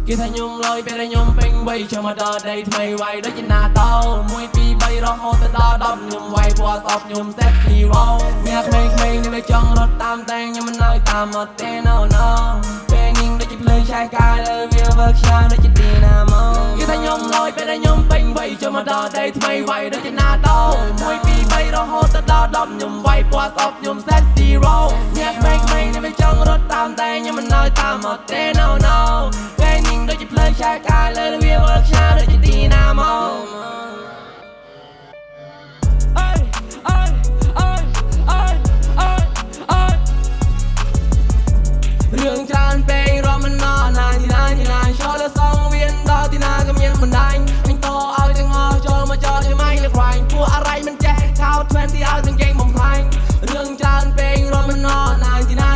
គេថាខ្ញុំលយពេលដែលខ្ញុំពេញវ័យចូលមកដល់ដីថ្មីវាយដូចជាណាតោ1 2 3រហូតទៅដល់10ខ្ញុំវាយពណ៌សອບខ្ញុំ set hero អ្នកក្មេងៗនេះចង់រត់តាមតែខ្ញុំមិនឲ្យតាមមកទេ no ពេលញ៉ាំដូចជាភ្លើងឆេះកាយលើវាវើខ្យាដូចជាទីណាមកគេថាខ្ញុំលយពេលដែលខ្ញុំពេញវ័យចូលមកដល់ដីថ្មីវាយដូចជាណាតោ1 2 3រហូតទៅដល់10ខ្ញុំវាយពណ៌សອບខ្ញុំ set hero អ្នកក្មេងៗនេះចង់រត់តាមតែខ្ញុំមិនឲ្យតាមមកទេ no ពេលញ៉ាំដូចជាភ្លើងឆេះកាយលើវាវើខ្យាដូចជាទីណាមករឿងច្រើនពេករំមិនណណាទីណាចូលទៅសងវៀនដល់ទីណាក៏មានបណ្ដាញអញតឲ្យទាំងអស់ចូលមកចោលជាម៉ៃលខ្វាញ់ពួកអរៃមិនចេះខោ20ឲ្យទាំងជេងបំផ្លាញរឿងច្រើនពេករំមិនណណាទីណា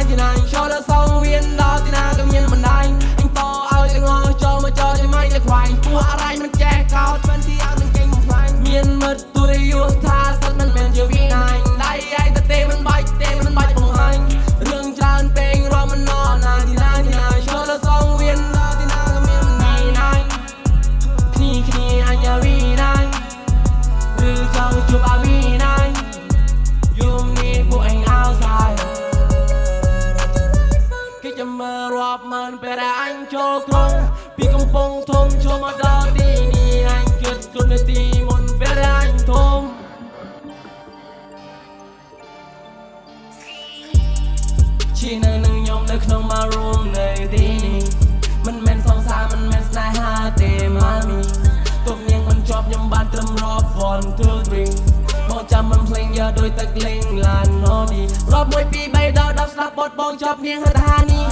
ចូលទៅសងវៀនដល់ទីណាក៏មានបណ្ដាញអញតឲ្យទាំងអស់ចូលមកចោលជាម៉ៃលខ្វាញ់ពួកអរៃមិនចេះខោ20ឲ្យទាំងជេងបំផ្លាញមានមិត្តទូរយុទ្ធថាសិតមិនមែនជាវីណាញដៃឯងតែមិនបាច់បង្ហាញរឿងច្រើនពេករំមិនណណាទីណាចូលទៅសងវៀនដល់ទីណាក៏មានបណ្ដាញគ្នាអញវីណាញឬចង់ជួបអាវីណាញយំនេះពួកឯងអោសាយគេចាំមើលរាប់ម៉ឺនពេលដែលអញចូលក្រុងពីកំពង់ធំចូលមកដល់ទីនេះអញគិតគុណនាទីមុនពេលដែលអញធំឈីនៅនឹងខ្ញុំនៅក្នុង my room នៅទីនេះមិនមែនសងសាមិនមែនស្នេហាទេម៉ាមីទុកនាងមិនជាប់ខ្ញុំបានត្រឹមរាប់ 1 2 3បងចាំមិនភ្លេងយកដោយទឹកលេងឡានណូឌីរាប់1 2 3ដល់10ស្ដាប់បទបងជាប់នាងហៅថានេះ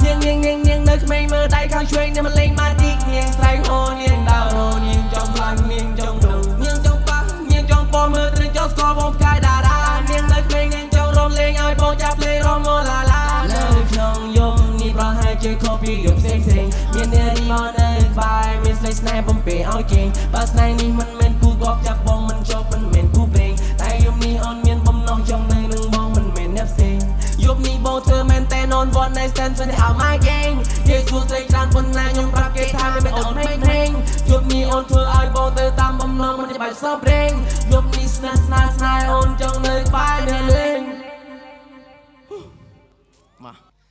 នាងនៅក្មេងមើលដៃខាងឆ្វេងនេះមិនលេងម៉ាទីកនាងស្រែកអូនាងដើរអូនាងចង់ខ្លាំងនាងចង់ដងនាងចង់ប៉ះនាងចង់ពណ៌មើលត្រឹងចង់ស្គាល់បងផ្កាយតារានាងនៅក្មេងនាងចង់រំលេងឲ្យបងចាប់លេងរំមឡាឡានៅក្នុងយំនេះប្រហែលជាខុសពីយប់ផ្សេងមាននារីមកនៅក្បែរមានស្នេហ៍ស្នេហ៍បំពេឲ្យជេងបើស្នេហ៍នេះមិនមែនគូកប់ចាប់បងមិនចប់មិនមែនគូព្រេងតែយប់នេះអូនមានបំណងចង់នៅនឹងបងមិនមែនអ្នកផ្សេងយប់នេះបងធ្វើមែនតែនន់ one night stand ស្នេហ៍ឲ្យមកគេនិយាយសួរស្រីច្រើនប៉ុណ្ណាខ្ញុំប្រាប់គេថាមិនមែនអូនមិនព្រេងយប់នេះអូនធ្វើឲ្យបងទៅតាមបំណងមិនបាច់សោកព្រេងយប់នេះស្នេហ៍អូនច